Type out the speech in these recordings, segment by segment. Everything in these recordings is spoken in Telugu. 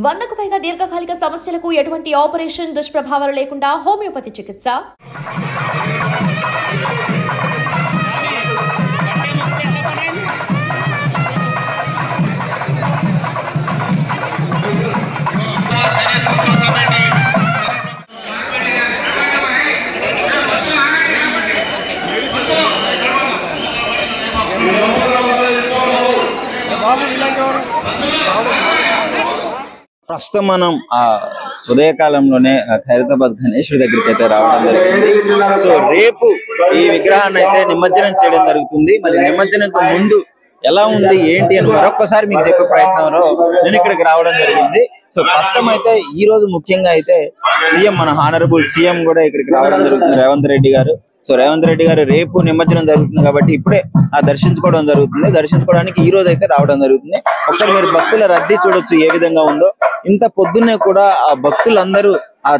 100కు పైగా దీర్ఘకాలిక సమస్యలకు ఎటువంటి ఆపరేషన్ దుష్ప్రభావాలు లేకుండా హోమియోపతి చికిత్స. ప్రస్తుతం మనం ఉదయకాలంలోనే ఖైరతాబాద్ గణేశుడి దగ్గరికి అయితే రావడం జరిగింది. సో రేపు ఈ విగ్రహాన్ని అయితే నిమజ్జనం చేయడం జరుగుతుంది. మరి నిమజ్జనంకు ముందు ఎలా ఉంది ఏంటి అని మరొకసారి మీకు చెప్పే ప్రయత్నంలో నేను ఇక్కడికి రావడం జరిగింది. సో ప్రస్తుతం అయితే ఈ రోజు ముఖ్యంగా అయితే సీఎం, మన హానరబుల్ సీఎం కూడా ఇక్కడికి రావడం జరుగుతుంది, రేవంత్ రెడ్డి గారు. సో రేవంత్ రెడ్డి గారు రేపు నిమజ్జనం జరుగుతుంది కాబట్టి ఇప్పుడే దర్శించుకోవడం జరుగుతుంది. దర్శించుకోవడానికి ఈ రోజు అయితే రావడం జరుగుతుంది. ఒకసారి మీరు భక్తుల రద్దీ చూడొచ్చు ఏ విధంగా ఉందో. ఇంత పొద్దున్నే కూడా ఆ భక్తులందరూ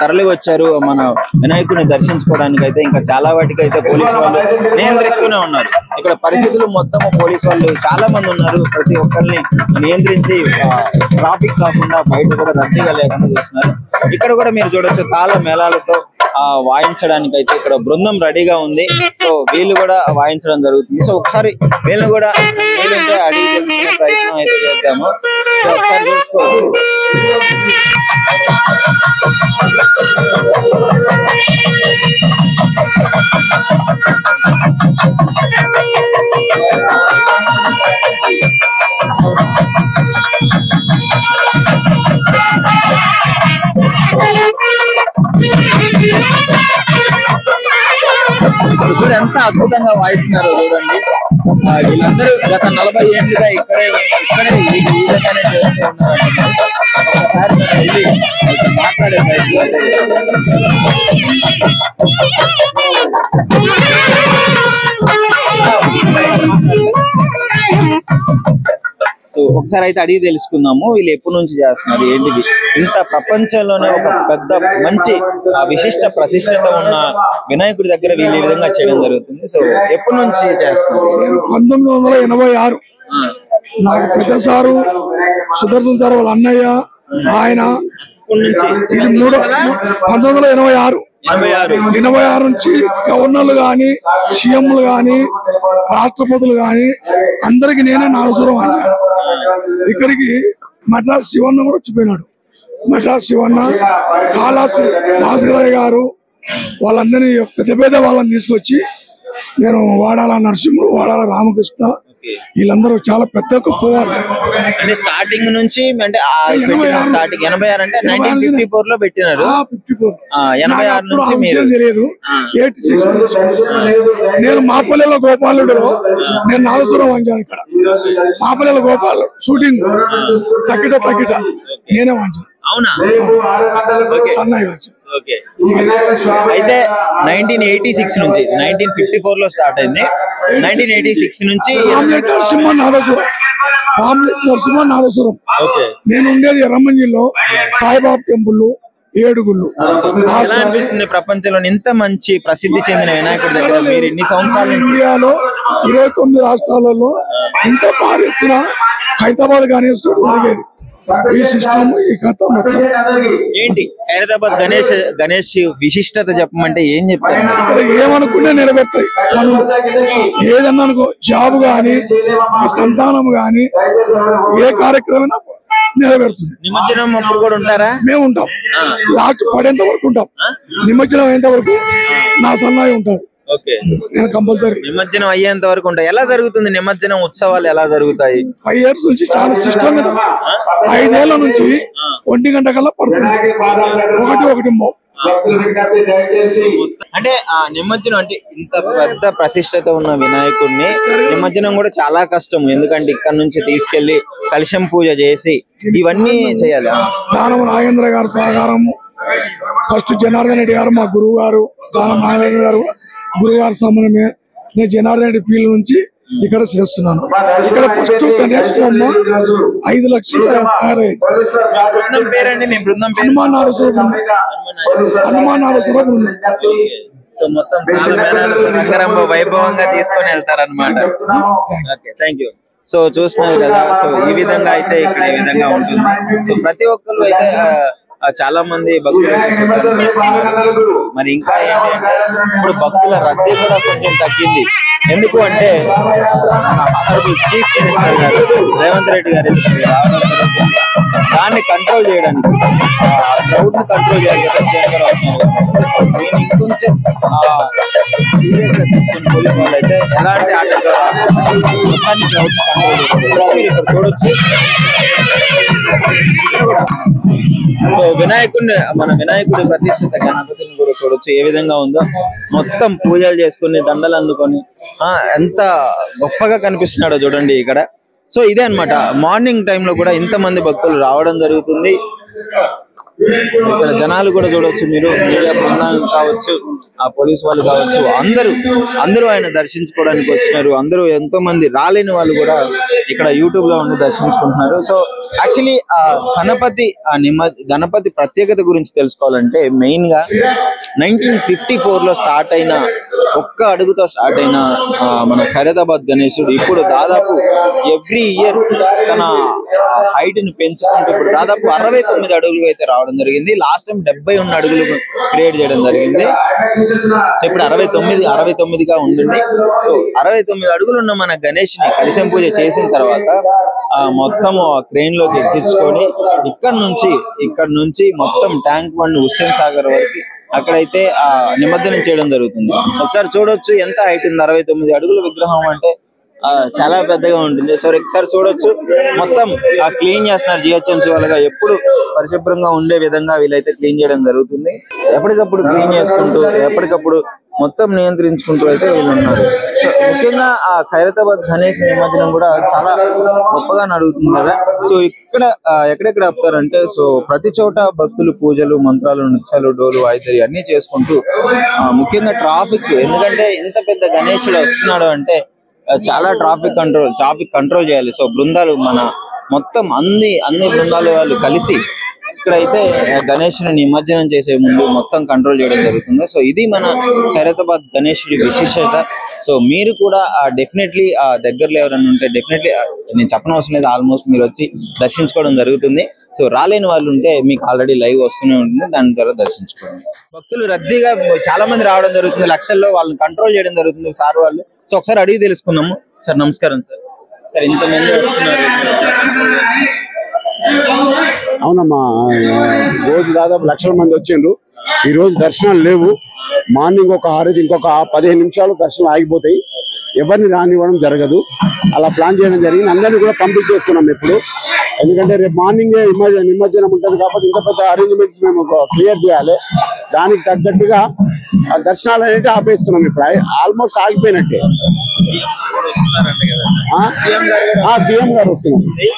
తరలి వచ్చారు మన వినాయకుడిని దర్శించుకోవడానికి. అయితే ఇంకా చాలా వాటికి అయితే పోలీసు వాళ్ళు నియంత్రిస్తూనే ఉన్నారు. ఇక్కడ పరిస్థితులు మొత్తం పోలీసు వాళ్ళు చాలా మంది ఉన్నారు. ప్రతి ఒక్కరిని నియంత్రించి ట్రాఫిక్ కాకుండా బయట కూడా రద్దీగా లేకుండా చూస్తున్నారు. ఇక్కడ కూడా మీరు చూడొచ్చు తాళ మేళాలతో వాయించడానికి అయితే ఇక్కడ బృందం రెడీగా ఉంది. సో వీళ్ళు కూడా వాయించడం జరుగుతుంది. సో ఒకసారి వీళ్ళు కూడా వీళ్ళంటే అడిగి తెలుసుకునే ప్రయత్నం అయితే చేద్దాము. సో ఒకసారి చూసుకోవచ్చు. ఇప్పుడు ఎంత అద్భుతంగా వాయిస్తున్నారు చూడండి. వీళ్ళందరూ గత 40 ఏళ్ళుగా ఇక్కడే ఈ విధంగానే చేస్తూ ఉన్నారు. ఒకసారి వెళ్ళి మాట్లాడే సో ఒకసారి అయితే అడిగి తెలుసుకుందాము వీళ్ళు ఎప్పటి నుంచి చేస్తున్నారు ఏంటిది. ఇంత ప్రపంచంలోనే ఒక పెద్ద మంచి విశిష్ట ప్రతిష్టత ఉన్న వినాయకుడి దగ్గర వీళ్ళు ఈ విధంగా చేయడం జరుగుతుంది. సో ఎప్పటి నుంచి చేస్తున్నారు? 1986 నాకు పెద్ద సారు సుదర్శన్ సార్ వాళ్ళ అన్నయ్య ఆయన 1986 నుంచి గవర్నర్లు గాని సీఎంలు గాని రాష్ట్రపతులు గాని అందరికి నేనే నాగసురం అంటాను. ఇక్కడికి మద్రాస్ శివన్న కూడా వచ్చిపోయినాడు. మద్రాస్ శివన్న, కాళాశ్రీ భాస్కరయ్య గారు వాళ్ళందరినీ పెద్ద వాళ్ళని తీసుకొచ్చి నేను వాడాల నరసింహుడు, వాడాల రామకృష్ణ వీళ్ళందరూ చాలా పెద్ద గొప్పవారు. అంటే స్టార్టింగ్ నుంచి అంటే 86 అంటే 1954 లో పెట్టినారు. 86 నుంచి మీరు తెలియదు. 86 నుంచి నేను మాపల్లెల గోపాలుడులో నేను నాగసురం వంచాను. ఇక్కడ మాపల్లెల గోపాలు షూటింగ్ తక్కిట నేనే వంచాను. అవునా? సన్నాయి వంచాను. అయితే 1986 నుంచి 1954 లో స్టార్ట్ అయింది. 1986 నుంచి నరసింహ నాగసురం. నేను ఉండేది ఎర్రమంజిలో సాయిబాబా టెంపుల్ 7 గుళ్ళు. ఎలా అనిపిస్తుంది ప్రపంచంలో ఇంత మంచి ప్రసిద్ధి చెందిన వినాయకుడి దగ్గర మీరు ఇన్ని సంవత్సరాల నుంచి? ఇండియాలో 29 రాష్ట్రాలలో ఇంత భారీ ఎత్తున హైదరాబాద్ గణేశుడు జరిగేది. ఈ సిస్టమ్ ఈ కథ మొత్తం ఏంటి? హైదరాబాద్ గణేష్ విశిష్టత చెప్పమంటే ఏం చెప్తారు? ఇక్కడ ఏమనుకుంటే నెరవేర్తాయి పనులు. ఏదన్నా అనుకో, జాబ్ గాని సంతానం గాని ఏ కార్యక్రమం నెరవేరుతుంది. నిమజ్జనం అప్పుడు కూడా ఉంటారా? మేము ఉంటాం. లాస్ట్ పడేంత వరకు ఉంటాం. నిమజ్జనం అయ్యేంత వరకు నా సన్నాయి ఉంటారు. నేను కంపల్సరీ నిమజ్జనం అయ్యేంత వరకు ఉంటాయి. ఎలా జరుగుతుంది నిమజ్జనం ఉత్సవాలు? ఎలా జరుగుతాయి? 5 years నుంచి చాలా సిస్టమ్ మీద 5 ఏళ్ల నుంచి 1 గంట కల్లా పడుతుంది. ఒకటి అంటే ఆ నిమజ్జనం అంటే ఇంత పెద్ద ప్రతిష్టత ఉన్న వినాయకుడిని నిమజ్జనం కూడా చాలా కష్టం. ఎందుకంటే ఇక్కడ నుంచి తీసుకెళ్లి కలశం పూజ చేసి ఇవన్నీ చేయాలి. దానం నాగేంద్ర గారు సహకారము, ఫస్ట్ జనార్దన్ రెడ్డి గారు మా గురువు గారు, దానం నాగేంద్ర గారు గురువు గారు సమన్వయమే. నేను జనార్దన్ రెడ్డి ఫీల్డ్ నుంచి ఇక్కడ చేస్తున్నాను. ఇక్కడ ఫస్ట్ గణేష్ బొమ్మ 5 లక్షలు తయారైంది. హనుమాన్ నాగేశ్వర బృందం. సో మొత్తం వైభవంగా తీసుకొని వెళ్తారన్నమాట. Thank you. సో చూస్తున్నారు కదా. సో ఈ విధంగా అయితే ఇక్కడ ఈ విధంగా ఉంటుంది. సో ప్రతి ఒక్కరు అయితే చాలా మంది భక్తులు అయితే చెప్పడానికి వస్తున్నారు. మరి ఇంకా ఏంటి అంటే ఇప్పుడు భక్తుల రద్దీ కూడా కొంచెం తగ్గింది. ఎందుకు అంటే చీఫ్ మినిస్టర్ గారు రేవంత్ రెడ్డి గారు రావడం జరుగుతుంది. దాన్ని కంట్రోల్ చేయడానికి, క్రౌడ్ ని కంట్రోల్ చేయడానికి నేను ఇంకొంచెం సీరియస్ గా తీసుకుని పోలీసు వాళ్ళు అయితే ఎలాంటి ఆటంకాలు మొత్తాన్ని క్రౌడ్ ని కంట్రోల్ చేస్తారు. మీరు ఇక్కడ చూడొచ్చు. సో మన వినాయకుడి ప్రతిష్ఠిత గణపతిని కూడా చూడొచ్చు ఏ విధంగా ఉందో. మొత్తం పూజలు చేసుకుని దండలు అందుకొని ఎంత గొప్పగా కనిపిస్తున్నాడో చూడండి ఇక్కడ. సో ఇదే అన్నమాట, మార్నింగ్ టైంలో కూడా ఇంతమంది భక్తులు రావడం జరుగుతుంది. ఇక్కడ జనాలు కూడా చూడొచ్చు మీరు, మీడియా బృందం కావచ్చు, ఆ పోలీసు వాళ్ళు కావచ్చు, అందరూ ఆయన దర్శించుకోవడానికి వచ్చినారు. అందరూ ఎంతో మంది రాలేని వాళ్ళు కూడా ఇక్కడ యూట్యూబ్ లో ఉండి దర్శించుకుంటున్నారు. సో యాక్చువల్లీ గణపతి ప్రత్యేకత గురించి తెలుసుకోవాలంటే మెయిన్ గా 1954 లో స్టార్ట్ అయిన, ఒక్క అడుగుతో స్టార్ట్ అయిన మన ఖైరతాబాద్ గణేశుడు ఇప్పుడు దాదాపు ఎవ్రీ ఇయర్ తన హైట్ ని పెంచుకుంటూ ఇప్పుడు దాదాపు 69 అడుగులు అయితే రావడం జరిగింది. లాస్ట్ టైం 71 అడుగులు క్రియేట్ చేయడం జరిగింది. సో ఇప్పుడు 69గా ఉండండి. సో 69 అడుగులు ఉన్న మన గణేష్ ని కలశం పూజ చేసిన తర్వాత మొత్తం క్రెయిన్ లోకి ఎక్కించుకొని ఇక్కడ నుంచి మొత్తం ట్యాంక్ బండ్ హుస్సేన్ సాగర్ వరకు అక్కడైతే నిమజ్జనం చేయడం జరుగుతుంది. ఒకసారి చూడొచ్చు ఎంత హైట్ ఉంది. 69 అడుగుల విగ్రహం అంటే చాలా పెద్దగా ఉంటుంది. సో ఒకసారి చూడొచ్చు, మొత్తం క్లీన్ చేస్తున్నారు జిహెచ్ఎంసీ వాళ్ళగా. ఎప్పుడు పరిశుభ్రంగా ఉండే విధంగా వీళ్ళైతే క్లీన్ చేయడం జరుగుతుంది. ఎప్పటికప్పుడు క్లీన్ చేసుకుంటూ, ఎప్పటికప్పుడు మొత్తం నియంత్రించుకుంటూ అయితే వీళ్ళు ఉన్నారు. సో ముఖ్యంగా ఆ ఖైరతాబాద్ గణేష్ నిమజ్జనం కూడా చాలా గొప్పగా నడుగుతుంది కదా. సో ఇక్కడ ఎక్కడెక్కడ ఆపుతారంటే, సో ప్రతి చోట భక్తులు పూజలు, మంత్రాలు, నృత్యాలు, డోలు, వాయిద్యాలు అన్ని చేసుకుంటూ ముఖ్యంగా ట్రాఫిక్, ఎందుకంటే ఇంత పెద్ద గణేశుడు వస్తున్నాడు అంటే చాలా ట్రాఫిక్ కంట్రోల్ చేయాలి. సో బృందాలు మొత్తం అన్ని బృందాలు వాళ్ళు కలిసి ఇక్కడైతే గణేశుని నిమజ్జనం చేసే ముందు మొత్తం కంట్రోల్ చేయడం జరుగుతుంది. సో ఇది మన ఖైరతాబాద్ గణేశుడి విశిష్టత. సో మీరు కూడా డెఫినెట్లీ దగ్గరలో ఎవరైనా ఉంటే డెఫినెట్లీ, నేను చెప్పనవసరం లేదు, ఆల్మోస్ట్ మీరు వచ్చి దర్శించుకోవడం జరుగుతుంది. సో రాలేని వాళ్ళు ఉంటే మీకు ఆల్రెడీ లైవ్ వస్తూనే ఉంటుంది, దాని ద్వారా దర్శించుకోండి. భక్తులు రద్దీగా చాలా మంది రావడం జరుగుతుంది, లక్షల్లో. వాళ్ళని కంట్రోల్ చేయడం జరుగుతుంది సార్ వాళ్ళు. సో ఒకసారి అడిగి తెలుసుకుందాము. సార్ నమస్కారం. సార్ ఇంతమంది వస్తున్నారు. అవునమ్మా, రోజు దాదాపు లక్షల మంది వచ్చిండ్రు. ఈ రోజు దర్శనాలు లేవు. మార్నింగ్ ఒక 6, ఇంకొక 15 నిమిషాలు దర్శనం ఆగిపోతాయి. ఎవరిని రానివ్వడం జరగదు. అలా ప్లాన్ చేయడం జరిగింది. అందరినీ కూడా పంపించేస్తున్నాం ఇప్పుడు. ఎందుకంటే రేపు మార్నింగే నిమజ్జనం ఉంటుంది కాబట్టి ఇంత పెద్ద అరేంజ్మెంట్స్ మేము క్లియర్ చేయాలి. దానికి తగ్గట్టుగా దర్శనాలు అనేది ఆపేస్తున్నాం. ఇప్పుడు ఆల్మోస్ట్ ఆగిపోయినట్టే. సీఎం గారు వస్తున్నారు.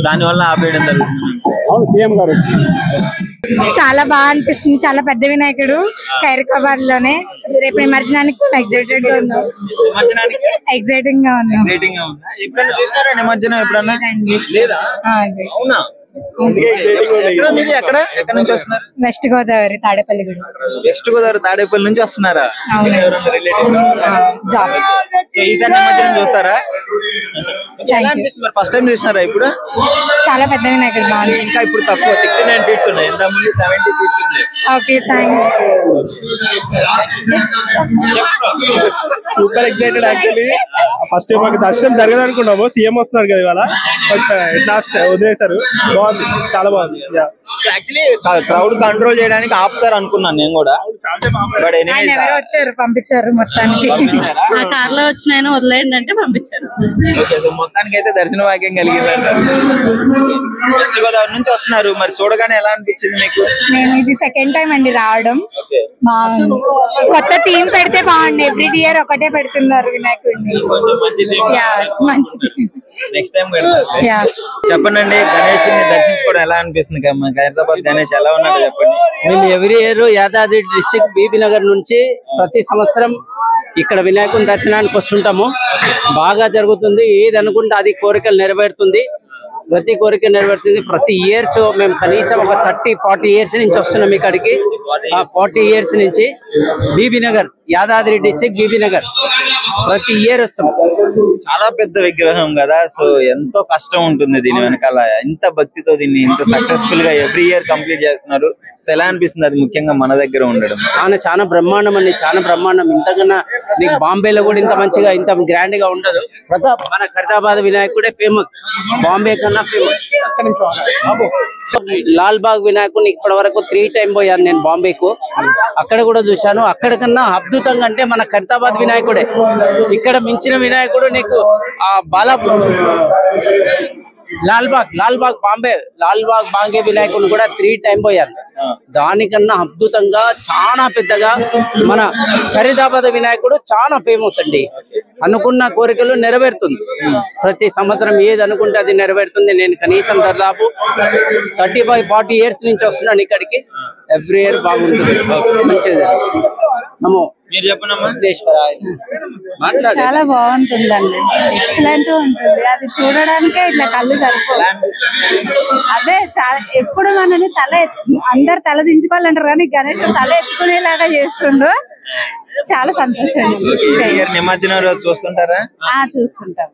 దాని వల్ల ఆపేయడం జరుగుతుంది. అవును, సీఎం గారు వస్తున్నారు. చాలా బాగా అనిపిస్తుంది. చాలా పెద్ద వినాయకుడు ఖైరతాబాద్ లోనే. రేపు నిమజ్జనానికి ఎక్సైటెడ్ గా ఉన్నాం. ఎక్సైటింగ్ గా ఉన్నాం. ఎప్పుడైనా చూసారా నిమజ్జనం? ఎప్పుడన్నా లేదా? అవునా? ఎక్కడ నుంచి వస్తున్నారు? వెస్ట్ గోదావరి తాడేపల్లిగూడ. వెస్ట్ గోదావరి తాడేపల్లి నుంచి వస్తున్నారా? జాబ్. ఈసారి నిమజ్జనం చూస్తారా? ఫస్ట్ టైం చూసినారా? ఇప్పుడు చాలా పెద్ద వినాయకుడు బాగుంది. ఇంకా ఇప్పుడు తక్కువ 69 ఫీట్స్ ఉన్నాయి. ఎంత ముందు 70 ఫీట్స్ ఉన్నాయి. Okay, thank super excited. Actually first time మాకు దర్శనం జరగదు అనుకున్నాము. సీఎం వస్తున్నారు కదా ఇవాళ, బట్ లాస్ట్ వదిలేశారు. బాగుంది, చాలా బాగుంది. యాక్చువల్లీ క్రౌడ్ కంట్రోల్ చేయడానికి ఆపుతారు అనుకున్నాను నేను కూడా. ఎవరో వచ్చారు, పంపించారు మొత్తానికి. ఆ కార్ లో వచ్చిన ఆయన వదిలేయండి అంటే పంపించారు. మొత్తానికి అయితే దర్శన భాగ్యం కలిగిందంట. వెస్ట్ గోదావరి నుంచి వస్తున్నారు. మరి చూడగానే ఎలా అనిపించింది మీకు? నేను ఇది సెకండ్ టైం అండి రావడం. బాగుంది. కొత్త థీమ్ పెడితే బాగుంది. ఎవ్రీ ఇయర్ ఒకటే పెడుతున్నారు వినాయకుడిని. మంచిది. నెక్స్ట్ టైం చెప్పండి. గణేష్ ని దర్శించుకోవడం ఎలా అనిపిస్తుంది? ఖైరతాబాద్ గణేష్ ఎలా ఉన్నాడో చెప్పండి. మేము every year Yadadri district Bibi Nagar నుంచి ప్రతి సంవత్సరం ఇక్కడ వినాయకుని దర్శనానికి వస్తుంటాము. బాగా జరుగుతుంది. ఏది అనుకుంటే అది కోరికలు నెరవేరుతుంది. ప్రతి కోరిక నెరవేరుతుంది. ప్రతి ఇయర్స్ మేము కనీసం ఒక 30-40 ఇయర్స్ నుంచి వస్తున్నాం ఇక్కడికి. 40 ఇయర్స్ నుంచి బీబీ నగర్, యాదాద్రి డిస్ట్రిక్ట్ బీబీ నగర్ ప్రతి ఇయర్ వస్తాం. చాలా పెద్ద విగ్రహం కదా, సో ఎంతో కష్టం ఉంటుంది దీని వెనకాల. ఇంత భక్తితో దీన్ని ఇంత సక్సెస్ఫుల్ గా ఎవ్రీ ఇయర్ కంప్లీట్ చేస్తున్నారు. సో ఎలా అనిపిస్తుంది అది ముఖ్యంగా మన దగ్గర ఉండడం? చాలా బ్రహ్మాండం అండి, చాలా బ్రహ్మాండం. ఇంతకన్నా నీకు బాంబేలో కూడా ఇంత మంచిగా ఇంత గ్రాండ్ గా ఉండదు. మన ఖైరతాబాద్ వినాయకుడే ఫేమస్, బాంబే కన్నా ఫేమస్. లాల్ బాగ్ వినాయకుడిని ఇప్పటి వరకు 3 టైం పోయాను నేను బాంబేకు. అక్కడ కూడా చూశాను. అక్కడ కన్నా అద్భుతంగా అంటే మన ఖైరతాబాద్ వినాయకుడే. ఇక్కడ మించిన వినాయకుడు నీకు ఆ లాల్ బాగ్ బాంబే వినాయకుడిని కూడా 3 టైం పోయాను. దానికన్నా అద్భుతంగా చాలా పెద్దగా మన ఖైరతాబాద్ వినాయకుడు చాలా ఫేమస్ అండి. అనుకున్న కోరికలు నెరవేరుతుంది. ప్రతి సంవత్సరం ఏది అనుకుంటే అది నెరవేరుతుంది. నేను కనీసం దాదాపు 35-40 ఇయర్స్ నుంచి వస్తున్నాను ఇక్కడికి. ఎవ్రీ ఇయర్ బాగుంటుంది, మంచిది. నమో మీరు చెప్పనమ్మా. చాలా బాగుంటుందండి, ఎక్సలెంట్ ఉంటుంది. అది చూడడానికే ఇట్లా కళ్ళు సరిపోదు. అదే ఎప్పుడు మనని అందరు తల దించుకోవాలంటారు కానీ గణేష్ తల ఎత్తుకునేలాగా చేస్తుండు. చాలా సంతోషం. నిమజ్జనం రోజు చూస్తుంటారా? చూస్తుంటాం.